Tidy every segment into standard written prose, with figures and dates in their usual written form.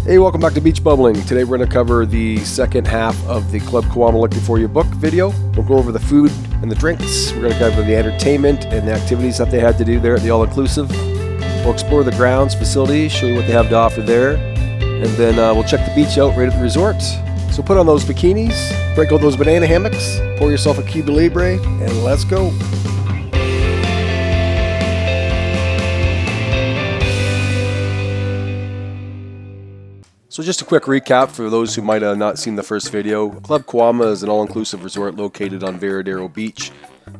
Hey, welcome back to Beach Bubbling. Today we're going to cover the second half of the Club KAWAMA Looking For You book video. We'll go over the food and the drinks. We're going to cover the entertainment and the activities that they had to do there at the all-inclusive. We'll explore the grounds, facilities, show you what they have to offer there. And then we'll check the beach out right at the resort. So put on those bikinis, break out those banana hammocks, pour yourself a Cuba Libre, and let's go. So just a quick recap for those who might have not seen the first video. Club KAWAMA is an all-inclusive resort located on Varadero Beach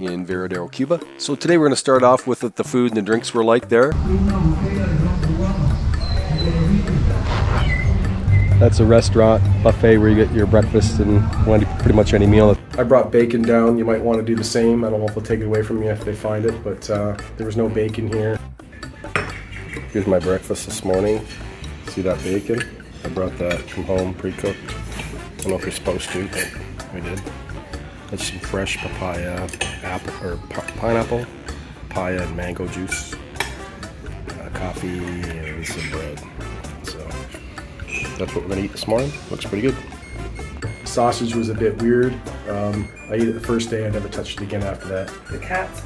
in Varadero, Cuba. So today we're going to start off with what the food and the drinks were like there. That's a restaurant buffet where you get your breakfast and pretty much any meal. I brought bacon down. You might want to do the same. I don't know if they'll take it away from you if they find it, but there was no bacon here. Here's my breakfast this morning. See that bacon? I brought that from home, pre-cooked. I don't know if you're supposed to, but we did. That's some fresh papaya, pineapple, papaya and mango juice, coffee, and some bread. So that's what we're gonna eat this morning. Looks pretty good. Sausage was a bit weird. I ate it the first day. I never touched it again after that. The cats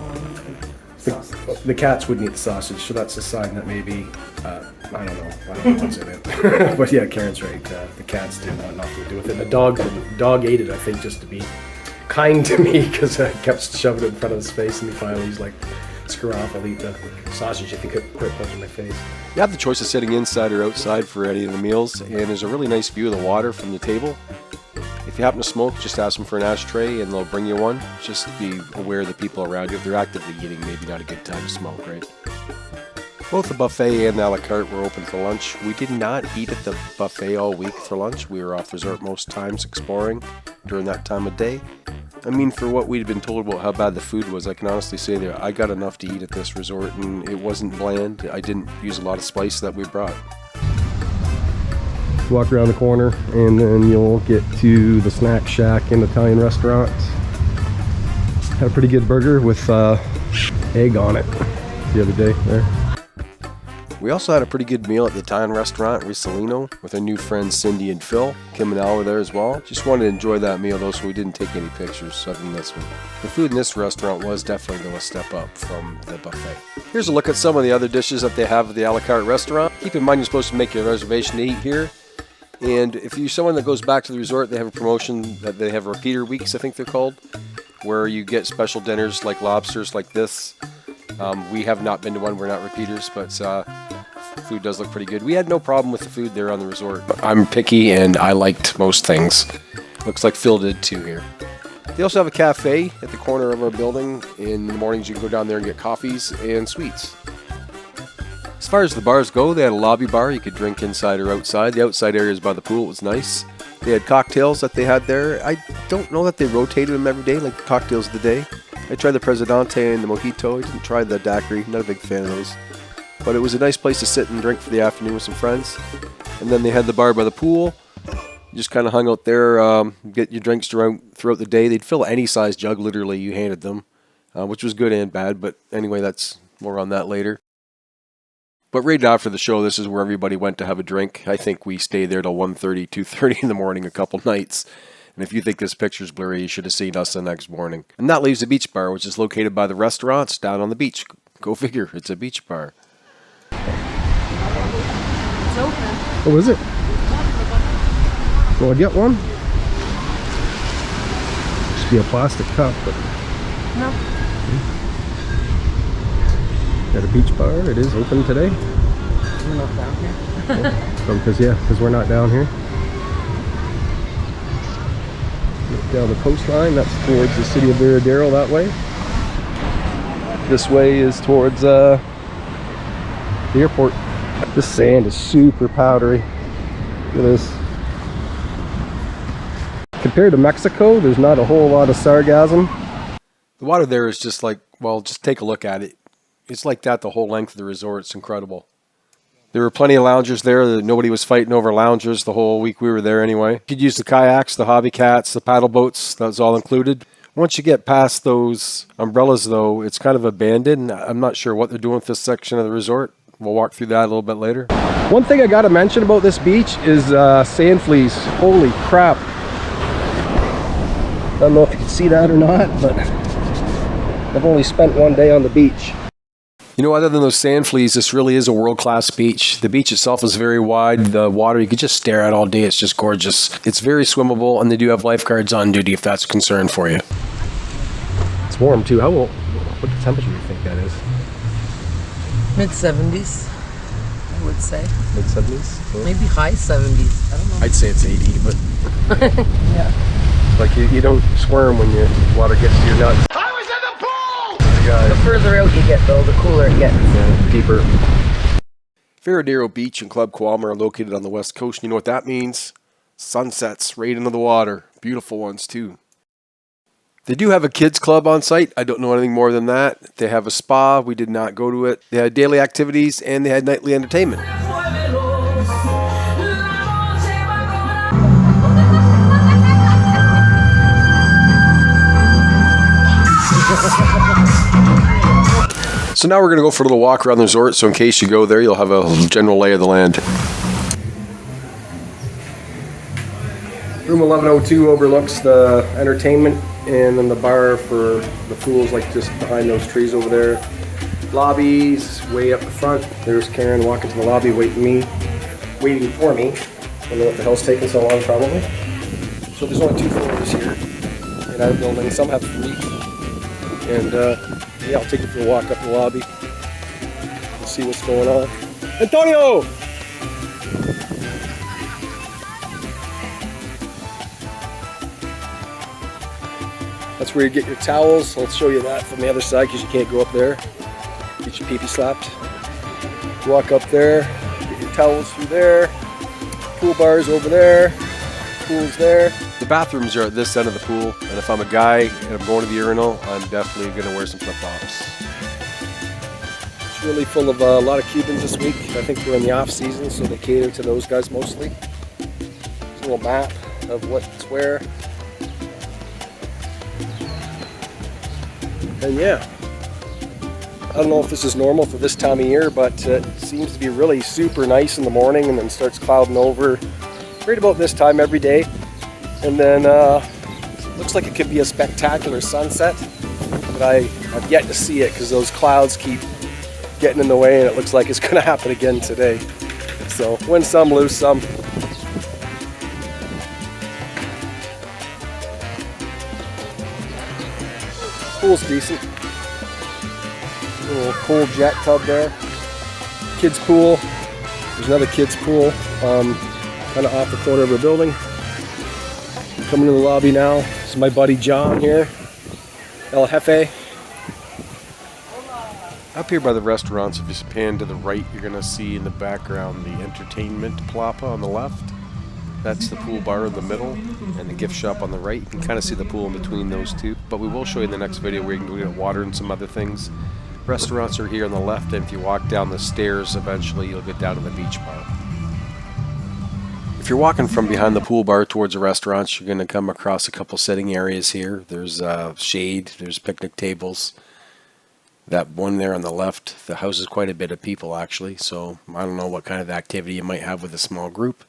The cats wouldn't eat the sausage, so that's a sign that maybe, I don't know what's in it. But yeah, Karen's right. The cats did not nothing to do with it. The dog ate it, I think, just to be kind to me, because I kept shoving it in front of his face, and he finally was like, screw off, I'll eat the sausage if you quit punching my face. You have the choice of sitting inside or outside for any of the meals, and there's a really nice view of the water from the table. If you happen to smoke, just ask them for an ashtray and they'll bring you one. Just be aware of the people around you. If they're actively eating, maybe not a good time to smoke, right? Both the buffet and the a la carte were open for lunch. We did not eat at the buffet all week for lunch. We were off resort most times exploring during that time of day. I mean, for what we'd been told about how bad the food was, I can honestly say that I got enough to eat at this resort, and it wasn't bland. I didn't use a lot of spice that we brought. Walk around the corner and then you'll get to the Snack Shack and Italian restaurant. Had a pretty good burger with egg on it the other day there. We also had a pretty good meal at the Italian restaurant, Risolino, with our new friends Cindy and Phil. Kim and Al were there as well. Just wanted to enjoy that meal though, so we didn't take any pictures other than this one. The food in this restaurant was definitely going to step up from the buffet. Here's a look at some of the other dishes that they have at the a la carte restaurant. Keep in mind you're supposed to make your reservation to eat here. And if you're someone that goes back to the resort, they have a promotion that they have repeater weeks, I think they're called, where you get special dinners like lobsters like this. We have not been to one, we're not repeaters, but food does look pretty good. We had no problem with the food there on the resort. I'm picky and I liked most things. Looks like Phil did too here. They also have a cafe at the corner of our building. In the mornings you can go down there and get coffees and sweets. As far as the bars go, they had a lobby bar. You could drink inside or outside. The outside area is by the pool. It was nice. They had cocktails that they had there. I don't know that they rotated them every day, like the cocktails of the day. I tried the Presidente and the Mojito. I didn't try the daiquiri. Not a big fan of those. But it was a nice place to sit and drink for the afternoon with some friends. And then they had the bar by the pool. You just kind of hung out there, get your drinks throughout the day. They'd fill any size jug, literally, you handed them, which was good and bad. But anyway, that's more on that later. But right after the show, this is where everybody went to have a drink. I think we stayed there till 1:30, 2:30 in the morning a couple nights. And if you think this picture's blurry, you should have seen us the next morning. And that leaves the beach bar, which is located by the restaurants down on the beach. Go figure, it's a beach bar. It's open. Oh, is it? Will I get one? Should be a plastic cup, but... No. Got a beach bar. It is open today. We're not down here. Because we're not down here. Look down the coastline. That's towards the city of Varadero that way. This way is towards the airport. This sand is super powdery. Look at this. Compared to Mexico, there's not a whole lot of sargassum. The water there is just like, well, just take a look at it. It's like that the whole length of the resort. It's incredible. There were plenty of loungers there. Nobody was fighting over loungers the whole week we were there anyway. You could use the kayaks, the hobby cats, the paddle boats. That was all included. Once you get past those umbrellas, though, it's kind of abandoned. I'm not sure what they're doing with this section of the resort, We'll walk through that a little bit later. One thing I gotta mention about this beach is sand fleas. Holy crap. I don't know if you can see that or not, but I've only spent one day on the beach. You know, other than those sand fleas, this really is a world-class beach. The beach itself is very wide. The water, you could just stare at all day. It's just gorgeous. It's very swimmable, and they do have lifeguards on duty if that's a concern for you. It's warm too. What temperature do you think that is? Mid-70s, I would say. Mid-70s? Maybe high 70s. I don't know. I'd say it's 80, but Yeah. Like you don't squirm when your water gets to your nuts. I was in the pool! The further out you get, though, the cooler it gets. Yeah, deeper. Varadero Beach and Club KAWAMA are located on the west coast. You know what that means? Sunsets right into the water. Beautiful ones, too. They do have a kids club on site. I don't know anything more than that. They have a spa. We did not go to it. They had daily activities, and they had nightly entertainment. So now we're going to go for a little walk around the resort, so in case you go there, you'll have a general lay of the land. Room 1102 overlooks the entertainment, and then the bar for the pool's like just behind those trees over there. Lobby's way up the front. There's Karen walking to the lobby waiting for me. I don't know what the hell's taking so long, probably. So there's only 2 floors here in our building. Some have 3. And yeah, I'll take you for a walk up the lobby and see what's going on. Antonio! That's where you get your towels. I'll show you that from the other side because you can't go up there. Get your pee-pee slapped. Walk up there, get your towels through there. Pool bars over there. Pool's there. The bathrooms are at this end of the pool, and if I'm a guy and I'm going to the urinal, I'm definitely going to wear some flip-flops. It's really full of a lot of Cubans this week. I think we're in the off season, so they cater to those guys mostly. There's a little map of what's where. And yeah, I don't know if this is normal for this time of year, but it seems to be really super nice in the morning and then starts clouding over right about this time every day. And then looks like it could be a spectacular sunset, but I've yet to see it because those clouds keep getting in the way, and it looks like it's going to happen again today. So win some, lose some. Pool's decent. Little pool jet tub there. Kids pool. There's another kids pool kind of off the corner of the building. Coming to the lobby now. This is my buddy John here. El Jefe. Up here by the restaurants, if you pan to the right, you're going to see in the background the entertainment plapa on the left. That's the pool bar in the middle, and the gift shop on the right. You can kind of see the pool in between those two. But we will show you in the next video where you can go get water and some other things. Restaurants are here on the left, and if you walk down the stairs, eventually you'll get down to the beach bar. If you're walking from behind the pool bar towards the restaurants, you're going to come across a couple sitting areas here. There's shade, there's picnic tables. That one there on the left, the house is quite a bit of people actually, so I don't know what kind of activity you might have with a small group,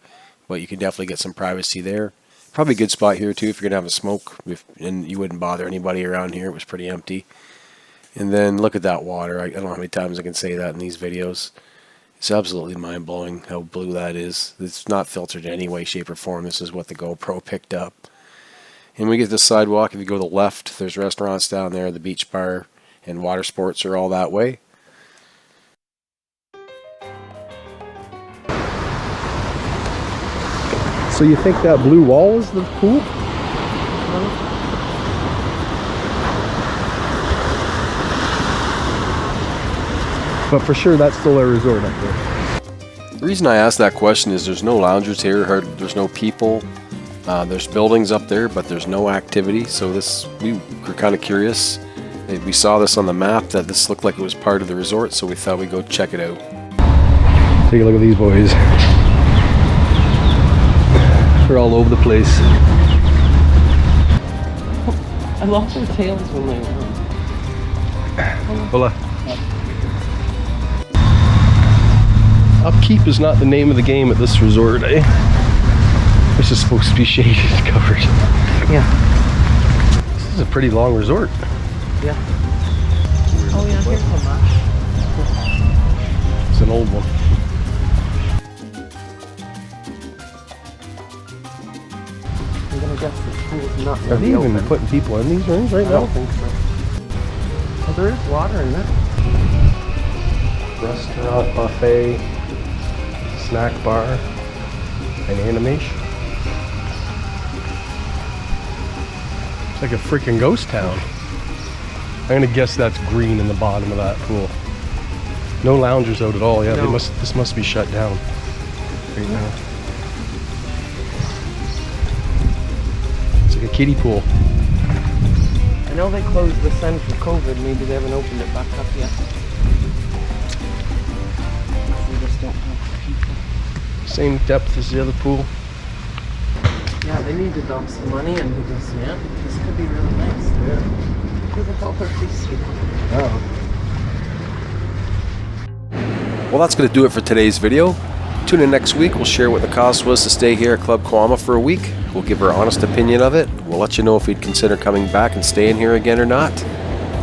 but you can definitely get some privacy there. Probably a good spot here too if you're going to have a smoke, and you wouldn't bother anybody around here. It was pretty empty. And then look at that water. I don't know how many times I can say that in these videos. It's absolutely mind-blowing how blue that is. It's not filtered in any way, shape, or form. This is what the GoPro picked up. And we get to the sidewalk. If you go to the left, there's restaurants down there, the beach bar, and water sports are all that way. So you think that blue wall is the pool? But for sure, that's still a resort up there. The reason I asked that question is there's no loungers here, there's no people. There's buildings up there, but there's no activity. So we were kind of curious. We saw this on the map that this looked like it was part of the resort, so we thought we'd go check it out. Take a look at these boys. They're all over the place. I lost their tails when they were. Hola. Upkeep is not the name of the game at this resort, eh? This is supposed to be shaded and covered. Yeah. This is a pretty long resort. Yeah. Oh yeah, here's the match. It's an old one. I'm gonna guess the pool's not Are they even putting people in these rooms right I now? don't think so. Oh, there is water in there. Restaurant, buffet, snack bar, and animation. It's like a freaking ghost town. I'm gonna guess that's green in the bottom of that pool. No loungers out at all. Yeah, No. this must be shut down right now. It's like a kiddie pool. I know they closed this end for COVID. Maybe they haven't opened it back up yet. They just don't have people. Same depth as the other pool. Yeah, they need to dump some money into this, man. This could be really nice. Yeah. Look at all their feces. Oh. Well, that's going to do it for today's video. Tune in next week. We'll share what the cost was to stay here at Club KAWAMA for a week. We'll give our honest opinion of it. We'll let you know if we'd consider coming back and staying here again or not.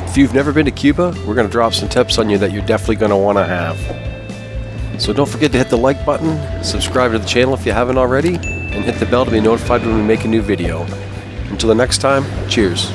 If you've never been to Cuba, we're going to drop some tips on you that you're definitely going to want to have. So don't forget to hit the like button, subscribe to the channel if you haven't already, and hit the bell to be notified when we make a new video. Until the next time, cheers.